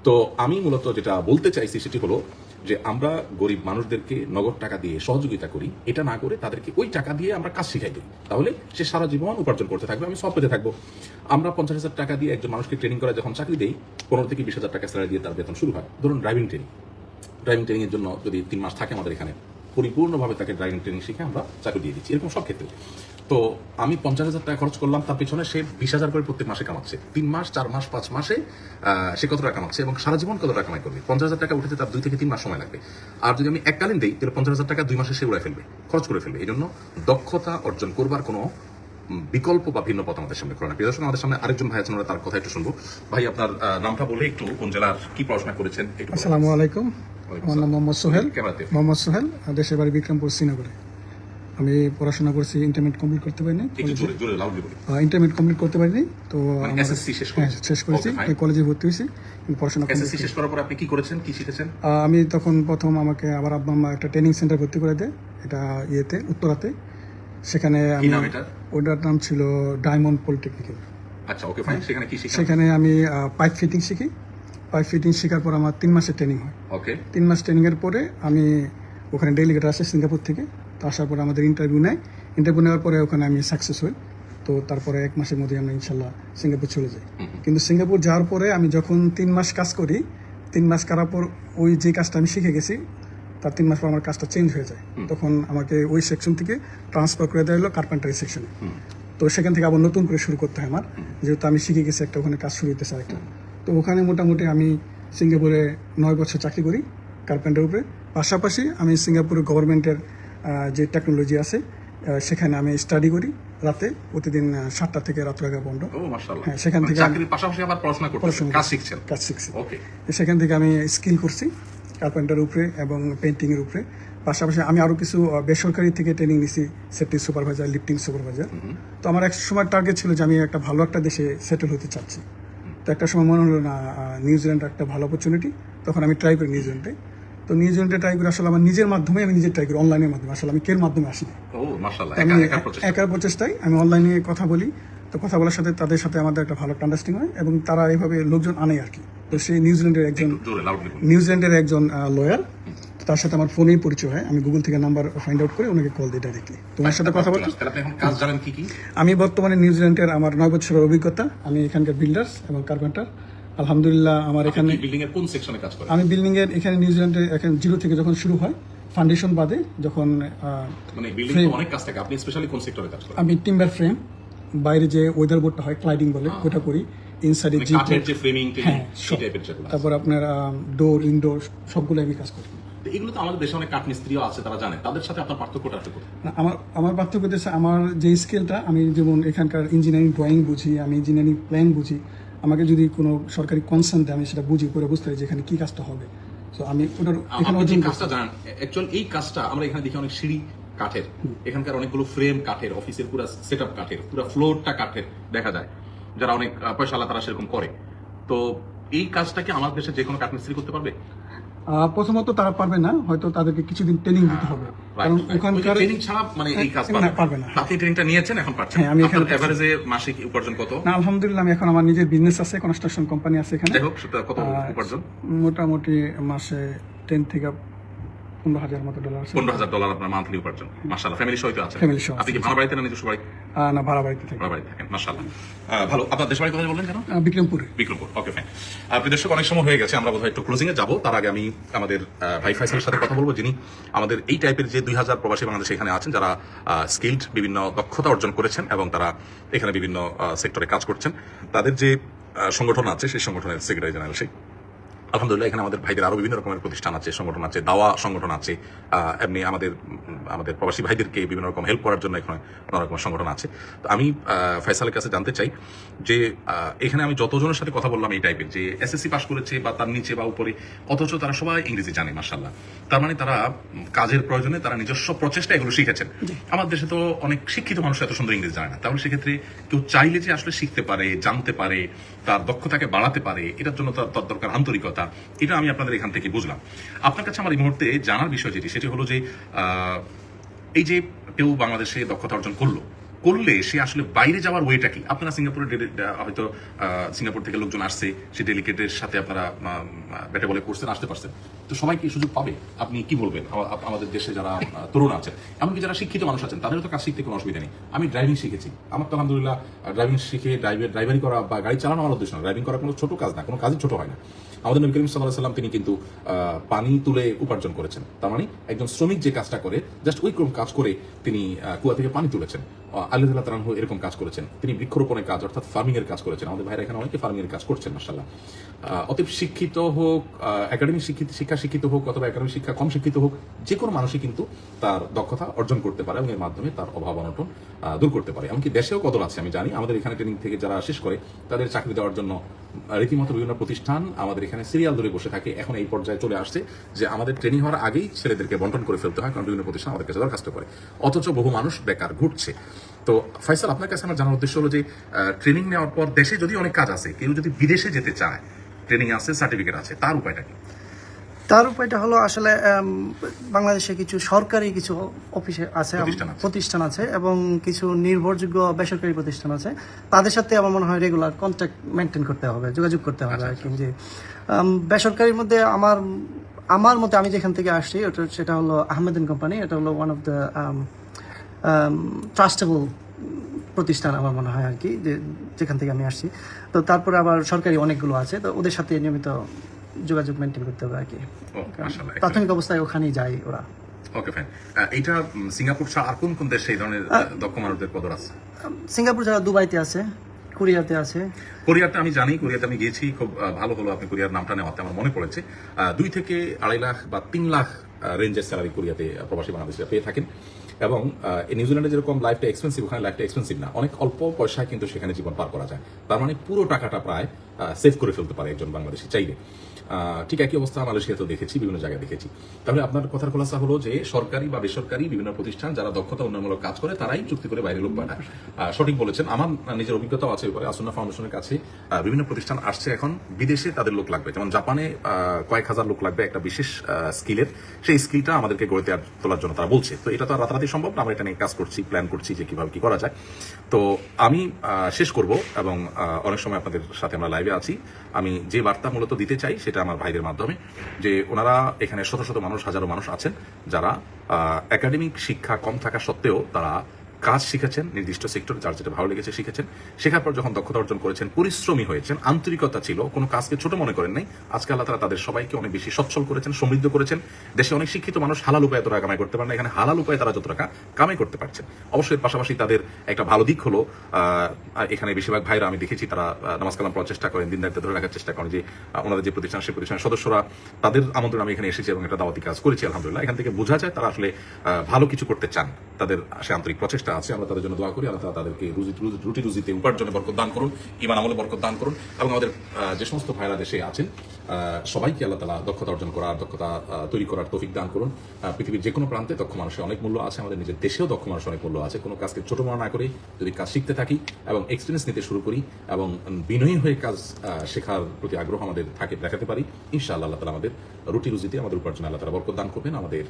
তো আমি মূলত যেটা বলতে চাইছি সেটি হলো যে আমরা গরিব মানুষদেরকে নগদ টাকা দিয়ে সহযোগিতা করি, এটা না করে তাদেরকে ওই টাকা দিয়ে আমরা কাজ শিখাই দিই, তাহলে সে সারা জীবন উপার্জন করতে থাকবে, আমি সব পেতে থাকবো। আমরা 50,000 টাকা দিয়ে একজন মানুষকে ট্রেনিং করে যখন চাকরি দেই, 15 থেকে 20,000 টাকা স্যালারি দিয়ে তার বেতন শুরু হয়। ধরুন ড্রাইভিং ট্রেনিং এর জন্য যদি 3 মাস থাকে আমাদের এখানে, পরিপূর্ণভাবে তাকে ড্রাইভিং ট্রেনিং শিখে আমরা চাকরি দিয়ে দিচ্ছি, এরকম সব ক্ষেত্রে। তো আমি 50,000 টাকা খরচ করলাম, তার পিছনে সে 20,000 করে প্রত্যেক মাসে কামাচ্ছে। 3 মাস, 4 মাস, 5 মাসে সে কত টাকা কামাচ্ছে এবং সারা জীবন কত টাকা কামাই করবে। 50,000 টাকা উঠেতে তার 2 থেকে 3 মাস সময় লাগবে। আর যদি আমি এককালীন দিই তাহলে 50,000 টাকা 2 মাসে সে উড়াই ফেলবে, খরচ করে ফেলবে। এই জন্য দক্ষতা অর্জন করবার কোনো বিকল্প বা ভিন্ন পথ আমাদের সামনে খোলা না। প্রিয় দর্শক, আমাদের সামনে আরেকজন ভাই আছেন, তার কথা একটু শুনবো। ভাই, আপনার নামটা বলে একটু, কোন জেলার, কি পড়াশোনা করেছেন? আসসালামু আলাইকুম, আমার নাম মোহাম্মদ সোহেল। দেশের বাড়ি বিক্রমপুর, শ্রীনগরে। আমি পড়াশোনা করছি, ইন্টারমিডিয়েট কমপ্লিট করতে পারিনি। ইন্টারমিডিয়েট কমপ্লিট করতে পারিনি, তো শেষ করেছি, কলেজে ভর্তি হয়েছি, পড়াশোনা শেষ করার পর আপনি কি করেছেন, কি শিখেছেন? আমি তখন প্রথম আমাকে আবার আব্বা আম্মা একটা ট্রেনিং সেন্টার ভর্তি করে দেয়, এটা ইয়েতে, উত্তরাতে। সেখানে আমি, ওটার নাম ছিল ডায়মন্ড পলিটেকনিক। আচ্ছা, ওকে ফাইন। সেখানে কি শিখেন? সেখানে আমি পাইপ ফিটিং শিখি। পাইপ ফিটিং শেখার পর আমার 3 মাসের ট্রেনিং হয়। ওকে। 3 মাস ট্রেনিংয়ের পরে আমি ওখানে ডেলিগেট আসে সিঙ্গাপুর থেকে। তো আসার পরে আমাদের ইন্টারভিউ নেয়। ইন্টারভিউ নেওয়ার পরে ওখানে আমি সাকসেস হই। তো তারপরে 1 মাসের মধ্যে আমরা ইনশাল্লাহ সিঙ্গাপুর চলে যাই। কিন্তু সিঙ্গাপুর যাওয়ার পরে আমি যখন 3 মাস কাজ করি, 3 মাস করার পর ওই যে কাজটা আমি শিখে গেছি, তার 3 মাস পর আমার কাজটা চেঞ্জ হয়ে যায়। তখন আমাকে ওই সেকশন থেকে ট্রান্সফার করে দেওয়া হলো কার্পেন্টারি সেকশনে। তো সেখান থেকে আবার নতুন করে শুরু করতে হয় আমার, যেহেতু আমি শিখে গেছি একটা, ওখানে কাজ শুরু হইতেছে আরেকটা। তো ওখানে মোটামুটি আমি সিঙ্গাপুরে 9 বছর চাকরি করি কার্পেন্টার উপরে। পাশাপাশি আমি সিঙ্গাপুরের গভর্নমেন্টের যে টেকনোলজি আছে, সেখানে আমি স্টাডি করি রাতে প্রতিদিন 7টা থেকে রাত 11 পর্যন্ত। ও মাশাআল্লাহ। হ্যাঁ, সেখান থেকে চাকরির পাশাপাশি আবার পড়াশোনা করতেছেন, পড়াশোনা কাজ শিখছেন। কাজ শিখছি। ওকে। সেখান থেকে আমি স্কিল করছি কার্পেন্টার উপরে এবং পেন্টিং এর উপরে। পাশাপাশি আমি আরো কিছু বেসরকারি থেকে ট্রেনিং নিছি, সেফটি সুপারভাইজার, লিফটিং সুপারভাইজার। তো আমার এক সময় টার্গেট ছিল যে আমি একটা ভালো একটা দেশে সেটেল হতে চাচ্ছি। তো একটা সময় মনে হলো না নিউজিল্যান্ড একটা ভালো অপরচুনিটি, তখন আমি ট্রাই করি নিউজিল্যান্ডে। তো নিউজিল্যান্ডে ট্রাই করে আসলে আমার নিজের মাধ্যমে আমি নিজে ট্রাই করি, অনলাইনের মাধ্যমে। আসলে আমি কের মাধ্যমে আসি না, ও মাশাআল্লাহ, আমি একা প্রচেষ্টা। একার প্রচেষ্টায় আমি অনলাইনে কথা বলি। তো কথা বলার সাথে তাদের সাথে আমাদের একটা ভালো আন্ডারস্ট্যান্ডিং হয় এবং তারা এইভাবে লোকজন আনে আর কি। তো সেই নিউজিল্যান্ডের একজন জোরে লাউডলি বলুন। লয়ার, তার সাথে আমার ফোনেই পরিচয় হয়। আমি গুগল থেকে নাম্বার ফাইন্ড আউট করে ওনাকে কল দিই ডাইরেক্টলি, তোমার সাথে কথা বলতে। তাহলে আপনি এখন কাজ জানেন কি কি? আমি বর্তমানে নিউজিল্যান্ডের আমার 9 বছরের অভিজ্ঞতা। আমি এখানকার বিল্ডার্স এবং কার্পেন্টার। আলহামদুলিল্লাহ আমার এখানে বিল্ডিং এর কোন সেকশনে কাজ করেন? আমি বিল্ডিং এর এখানে নিউজিল্যান্ডে এখানে জিরো থেকে যখন শুরু হয়, ফাউন্ডেশন বাদে যখন মানে বিল্ডিং তো অনেক কাজ থাকে, আপনি স্পেশালি কোন সেক্টরে কাজ করেন? আমি টিম্বার ফ্রেম, বাইরে যে ওয়েদার বোর্ডটা হয় ক্লাইডিং বলে ওটা করি, ইনসাইডে মানে জি কাঠের যে ফ্রেমিং হ্যাঁ সেই টাইপের যেগুলো আছে। তারপর আপনার ডোর, ইনডোর সবগুলো আমি কাজ করি। তো এগুলো তো আমাদের দেশে অনেক কাঠ মিস্ত্রিও আছে, তারা জানে। তাদের সাথে আপনার পার্থক্যটা আছে কোথায়? না, আমার পার্থক্য হচ্ছে আমার যে স্কিলটা, আমি যেমন এখানকার ইঞ্জিনিয়ারিং ড্রয়িং বুঝি, আমি ইঞ্জিনিয়ারিং প্ল্যান বুঝি। আমাকে যদি কোনো সরকারি কনসার্ন দেয় আমি সেটা বুঝি করে বুঝতে পারি যে এখানে কি কাজটা হবে। তো আমি ওটার এখানে আপনি যে অর্জন কাজটা জানেন, অ্যাকচুয়ালি এই কাজটা আমরা এখানে দেখি অনেক সিঁড়ি কাঠের, এখানকার অনেকগুলো ফ্রেম কাঠের, অফিসের পুরো সেটআপ কাঠের, পুরো ফ্লোরটা কাঠের দেখা যায়। যারা অনেক পয়সাওয়ালা তারা সেরকম করে। তো এই কাজটাকে আমাদের দেশে যে কোনো কাঠ মিস্ত্রি করতে পারবে? প্রথমত তারা পারবে না, হয়তো তাদেরকে কিছুদিন ট্রেনিং দিতে হবে, কারণ ওখানকার ট্রেনিং ছাড়া মানে এই কাজ না, পারবে না। আপনি ট্রেনিংটা নিয়েছেন, এখন পারছেন। হ্যাঁ, আমি এখানে আপনার এভারেজে মাসিক উপার্জন কত? না, আলহামদুলিল্লাহ আমি এখন আমার নিজের বিজনেস আছে, কনস্ট্রাকশন কোম্পানি আছে এখানে। যাই হোক, সেটা কত উপার্জন? মোটামুটি মাসে 10 থেকে 15,000 মতো ডলার আছে। $15,000 আপনার মান্থলি উপার্জন। মাশাআল্লাহ, ফ্যামিলি সহ তো আছে? Family সহ আপনি কি ভাড়া বাড়িতে না নিজস্ব বাড়ি? না, ভাড়া বাড়িতে থাকি, ভাড়া বাড়িতে থাকেন। মাশাআল্লাহ, ভালো। আপনার দেশ বাড়ি কোথায় বললেন যেন? বিক্রমপুরে। বিক্রমপুর। ওকে, ফাইন। আপনি দর্শক, অনেক সময় হয়ে গেছে, আমরা বোধহয় একটু ক্লোজিং এ যাবো। তার আগে আমি আমাদের ভাই ফাইসালের সাথে কথা বলবো, যিনি আমাদের এই টাইপের যে 2000 প্রবাসী বাংলাদেশ এখানে আছেন, যারা স্কিলড বিভিন্ন দক্ষতা অর্জন করেছেন এবং তারা এখানে বিভিন্ন সেক্টরে কাজ করছেন। তাদের যে সংগঠন আছে, সেই সংগঠনের সেক্রেটারি জেনারেল। সেই আলহামদুলিল্লাহ এখানে আমাদের ভাইদের আরো বিভিন্ন রকমের প্রতিষ্ঠান আছে, সংগঠন আছে, দাওয়া সংগঠন আছে। এমনি আমাদের প্রবাসী ভাইদেরকে বিভিন্ন রকম হেল্প করার জন্য এখানে নানা রকমের সংগঠন আছে। তো আমি ফয়সালের কাছে জানতে চাই যে এখানে আমি যতজনের সাথে কথা বললাম এই টাইপের, যে এসএসসি পাস করেছে বা তার নিচে বা উপরে, অথচ তারা সবাই ইংরেজি জানে মাশাআল্লাহ। তার মানে তারা কাজের প্রয়োজনে তারা নিজস্ব প্রচেষ্টা এগুলো শিখেছেন। আমার দেশে তো অনেক শিক্ষিত মানুষ এত সুন্দর ইংরেজি জানে না। তাহলে সেক্ষেত্রে কেউ চাইলে যে আসলে শিখতে পারে, জানতে পারে, তার দক্ষতাকে বাড়াতে পারে, এটার জন্য তার দরকার আন্তরিকতা। এটা আমি আপনাদের এখান থেকে বুঝলাম। আপনার কাছে আমার এই মুহূর্তে জানার বিষয় যেটি, সেটি হলো যে এই যে কেউ বাংলাদেশে দক্ষতা অর্জন করলে সে আসলে বাইরে যাওয়ার ওয়েটা কি? আপনারা সিঙ্গাপুরে হয়তো সিঙ্গাপুর থেকে লোকজন আসছে, সেই ডেলিগেটের সাথে আপনারা ব্যাটে বলে করছেন, আসতে পারছেন। তো সবাই কি সুযোগ পাবে? আপনি কি বলবেন আমাদের দেশে যারা তরুণ আছেন, এমনকি যারা শিক্ষিত মানুষ আছেন, তাদেরও তো কাজ শিখতে কোনো অসুবিধা নেই। আমি ড্রাইভিং শিখেছি, আমার তো আলহামদুলিল্লাহ ড্রাইভিং শিখে ড্রাইভারি করা বা গাড়ি চালানো আমার উদ্দেশ্য না। ড্রাইভিং করা কোনো ছোট কাজ না, কোনো কাজই ছোট হয় না। আমাদের নবী করিম সাল্লাল্লাহু আলাইহি ওয়াসাল্লাম তিনি কিন্তু পানি তুলে উপার্জন করেছেন। তার মানে একজন শ্রমিক যে কাজটা করে, জাস্ট ওই কাজ করে তিনি কুয়া থেকে পানি তুলেছেন। আলী রাদিয়াল্লাহু তাআলা আনহু এরকম কাজ করেছেন। তিনি বৃক্ষরোপণের কাজ অর্থাৎ ফার্মিং এর কাজ করেছেন। আমাদের ভাইরা এখানে অনেকে ফার্মিং এর কাজ করছেন মাশাআল্লাহ। অতএব শিক্ষিত হোক, একাডেমিক শিক্ষা শিক্ষিত হোক অথবা একাডেমিক শিক্ষা কম শিক্ষিত হোক, যে কোনো মানুষই কিন্তু তার দক্ষতা অর্জন করতে পারে এবং এর মাধ্যমে তার অভাব অনটন দূর করতে পারে। এমনকি দেশেও কদর আছে, আমি জানি। আমাদের এখানে ট্রেনিং থেকে যারা শেষ করে তাদের চাকরি দেওয়ার জন্য রীতিমতো বিভিন্ন প্রতিষ্ঠান আমাদের এখানে সিরিয়াল ধরে বসে থাকে। এখন এই পর্যায়ে চলে আসছে যে আমাদের ট্রেনিং হওয়ার আগেই ছেলেদেরকে বন্টন করে ফেলতে হয়, কারণ বিভিন্ন প্রতিষ্ঠান আমাদের কাছে দরখাস্ত করে। অথচ বহু মানুষ বেকার ঘুরছে। তো ফয়সাল, আপনার কাছে আমার জানার উদ্দেশ্য হলো যে ট্রেনিং নেওয়ার পর দেশে যদি অনেক কাজ আছে, কেউ যদি বিদেশে যেতে চায়, ট্রেনিং আছে, সার্টিফিকেট আছে, তার উপায়টা কি? তার উপায়টা হলো আসলে বাংলাদেশে কিছু সরকারি কিছু অফিসে আছে, প্রতিষ্ঠান আছে এবং কিছু নির্ভরযোগ্য বেসরকারি প্রতিষ্ঠান আছে। তাদের সাথে আমার মনে হয় রেগুলার কন্ট্যাক্ট মেনটেন করতে হবে, যোগাযোগ করতে হবে আর কি। যে বেসরকারির মধ্যে আমার মতে আমি যেখান থেকে আসছি সেটা হলো আহমেদান কোম্পানি। এটা হলো ওয়ান অফ দ্য ট্রাস্টেবল প্রতিষ্ঠান আমার মনে হয় আর কি, যেখান থেকে আমি আসছি। তো তারপরে আবার সরকারি অনেকগুলো আছে, তো ওদের সাথে নিয়মিত যোগাযোগ মেনটেন করতে হবে আর কি। প্রাথমিক অবস্থায় ওখানেই যায় ওরা। ওকে, ফাইন। এইটা সিঙ্গাপুর ছাড়া আর কোন কোন দেশে এই ধরনের দক্ষ মানুষদের কদর আছে? সিঙ্গাপুর ছাড়া দুবাইতে আছে, কোরিয়াতে আছে। কোরিয়াতে আমি জানি, কোরিয়াতে আমি গিয়েছি। খুব ভালো হলো আপনি কোরিয়ার নামটা নেওয়াতে আমার মনে পড়েছে। 2 থেকে 2.5 লাখ বা 3 লাখ রেঞ্জের স্যালারি কোরিয়াতে প্রবাসী বাংলাদেশিরা পেয়ে থাকেন। এবং নিউজিল্যান্ডে যেরকম লাইফটা এক্সপেন্সিভ, ওখানে লাইফটা এক্সপেন্সিভ না, অনেক অল্প পয়সায় কিন্তু সেখানে জীবন পার করা যায়। তার মানে পুরো টাকাটা প্রায় সেভ করে ফেলতে পারে একজন বাংলাদেশি চাইলে। ঠিক একই অবস্থা মালয়েশিয়াতেও দেখেছি, বিভিন্ন জায়গায় দেখেছি। তাহলে আপনার কথার খোলাসা হলো যে সরকারি বা বেসরকারি বিভিন্ন প্রতিষ্ঠান যারা দক্ষতা উন্নয়নমূলক কাজ করে তারাই চুক্তি করে বাইরে লোক পাঠায়। সঠিক বলেছেন। আমার নিজের অভিজ্ঞতাও আছে ব্যাপারে। আসন্না ফাউন্ডেশনের কাছে বিভিন্ন প্রতিষ্ঠান আসছে এখন বিদেশে তাদের লোক লাগবে, যেমন জাপানে কয়েক হাজার লোক লাগবে একটা বিশেষ স্কিলের, সেই স্কিলটা আমাদেরকে গড়ে তোলার জন্য তারা বলছে। তো এটা তো আর রাতারাতি সম্ভব না, আমরা এটা নিয়ে কাজ করছি, প্ল্যান করছি যে কিভাবে কি করা যায়। তো আমি শেষ করব এবং অনেক সময় আপনাদের সাথে আমরা লাইভে আছি। আমি যে বার্তা মূলত দিতে চাই সেটা আমার ভাইদের মাধ্যমে, যে ওনারা এখানে শত শত মানুষ, হাজারো মানুষ আছেন যারা একাডেমিক শিক্ষা কম থাকা সত্ত্বেও তারা কাজ শিখেছেন নির্দিষ্ট সেক্টরে, যার যেটা ভালো লেগেছে শিখেছেন। শেখার পর যখন দক্ষতা অর্জন করেছেন, পরিশ্রমী হয়েছেন, আন্তরিকতা ছিল, কোনো কাজকে ছোট মনে করেন নাই, আজকে আল্লাহ তাআলা তাদের সবাইকে অনেক বেশি সচ্ছল করেছেন, সমৃদ্ধ করেছেন। দেশে অনেক শিক্ষিত মানুষ হালাল উপায়ে এত টাকা কামাই করতে পারেন না, এখানে হালাল উপায়ে তারা যত টাকা কামাই করতে পারছেন। অবশ্যই পাশাপাশি তাদের একটা ভালো দিক হলো এখানে বেশিরভাগ ভাইরা আমি দেখেছি তারা নামাজ কালাম পড়ার চেষ্টা করেন, দিনদারিত্ব ধরে রাখার চেষ্টা করেন। যে ওনাদের যে প্রতিষ্ঠান, সেই প্রতিষ্ঠানের সদস্যরা, তাদের আমন্ত্রণ আমি এখানে এসেছি এবং একটা দাওয়াতি কাজ করেছি আলহামদুলিল্লাহ। এখান থেকে বোঝা যায় তারা আসলে ভালো কিছু করতে চান, তাদের সে আন্তরিক প্রচেষ্টা আছে। আমরা তাদের জন্য দোয়া করি, আল্লাহ তাআলা তাদেরকে রুটি রুজিতে উপার্জনে বরকত দান করুন, ঈমান আমলে বরকত দান করুন। এবং আমাদের যে সমস্ত ভাইরা দেশে আছেন সবাইকে আল্লাহ তাআলা দক্ষতা অর্জন করার, দক্ষতা তৈরি করার তৌফিক দান করুন। পৃথিবীর যে কোনো প্রান্তে দক্ষ মানুষের অনেক মূল্য আছে, আমাদের নিজের দেশেও দক্ষ মানুষের অনেক মূল্য আছে। কোনো কাজকে ছোট মনে না করে যদি কাজ শিখতে থাকি এবং এক্সপিরিয়েন্স নিতে শুরু করি এবং বিনয়ী হয়ে কাজ শেখার প্রতি আগ্রহ আমাদের থাকে, দেখাতে পারি, ইনশাআল্লাহ আল্লাহ তাআলা আমাদের রুটি রুজিতে, আমাদের উপার্জনে আল্লাহ তাআলা বরকত দান করবেন, আমাদের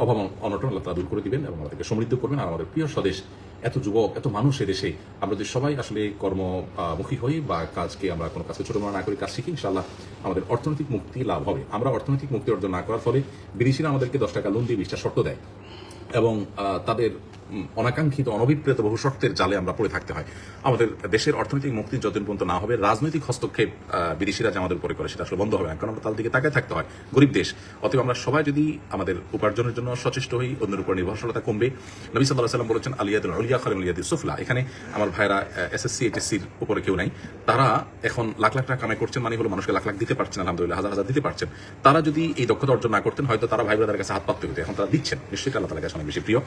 অভাব অনটন আল্লাহ তাআলা দূর করে দিবেন এবং আমাদেরকে সমৃদ্ধ করবেন। আর আমাদের প্রিয় স্বদেশ, এত যুবক, এত মানুষ এদেশে, আমরা যদি সবাই আসলে কর্মমুখী হই বা কাজকে আমরা কোনো কাজকে ছোট মনে না করি, কাজ শিখি, ইনশাআল্লাহ আমাদের অর্থনৈতিক মুক্তি লাভ হবে। আমরা অর্থনৈতিক মুক্তি অর্জন না করার ফলে বিদেশিরা আমাদেরকে 10 টাকা লোন দিয়ে 20টা শর্ত দেয় এবং তাদের অনাকাঙ্ক্ষিত অনভিপ্রেত বহু শর্তের জালে আমরা পড়ে থাকতে হয়। আমাদের দেশের অর্থনৈতিক মুক্তি যতদিন পর্যন্ত না হবে, রাজনৈতিক হস্তক্ষেপ বিদেশিরা যে আমাদের উপরে করে সেটা আসলে বন্ধ হবে না, কারণ আমরা তার দিকে তাকায় থাকতে হয়, গরিব দেশ। অতএব আমরা সবাই যদি আমাদের উপার্জনের জন্য সচেষ্ট হই, অন্যের উপর নির্ভরশীলতা কমবে। নবী সাল্লাল্লাহু আলাইহি ওয়াসাল্লাম বলেছেন, আলিয়াদুল উলিয়া খায়রুম মিন ইয়াদিস সুফলা। এখানে আমার ভাইরা এসএসসি এইচএসসির উপরে কেউ নাই, তারা এখন লাখ লাখ টাকা কামাই করছেন, মানে হলো মানুষকে লাখ লাখ দিতে পারছেন, আলহামদুলিল্লাহ হাজার হাজার দিতে পারছেন। তারা যদি এই দক্ষতা অর্জন না করতেন, হয়তো তারা ভাই ব্রাদারের কাছে হাত পাততে হতো, এখন তারা দিচ্ছেন, নিশ্চয়ই আল্লাহ তাআলার কাছে অনেক বেশি প্রিয়।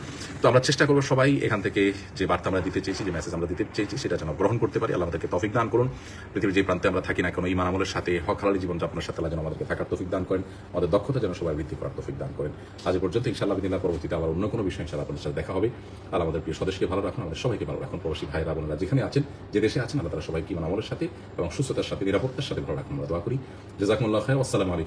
তো আমরা চেষ্টা করবো সবাই এখান থেকে যে বার্তা আমরা দিতে চেয়েছি, যে মেসেজ আমরা দিতে চেয়েছি, সেটা যেন গ্রহণ করতে পারি। আল্লাহ আমাদেরকে তৌফিক দান করুন। পৃথিবীর যে প্রান্তে আমরা থাকি না কেন, ঈমান আমলের সাথে হক হালালি জীবনযাপনের সাথে আল্লাহ যেন আমাদেরকে থাকার তৌফিক দান করেন, আমাদের দক্ষতা যেন সবাই বৃদ্ধি করার তৌফিক দান করেন। আজ পর্যন্ত ইনশাআল্লাহ বিদিনের পরবর্তীতে আবার অন্য কোনো বিষয় ইনশাআল্লাহ আপনাদের সাথে দেখা হবে। আল্লাহ আমাদের প্রিয় স্বদেশকে ভালো রাখুন, আমাদের সবাইকে ভালো রাখুন। প্রবাসী ভাইরা বোনেরা যেখানে আছেন, যে দেশে আছেন, আল্লাহ তাআলা সবাইকে ঈমান আমলের সাথে এবং সুস্থতার সাথে, নিরাপত্তার সাথে ভালো রাখুন, আমরা দোয়া করি। জাযাকুমুল্লাহু খায়র। আসসালামু আলাইকুম।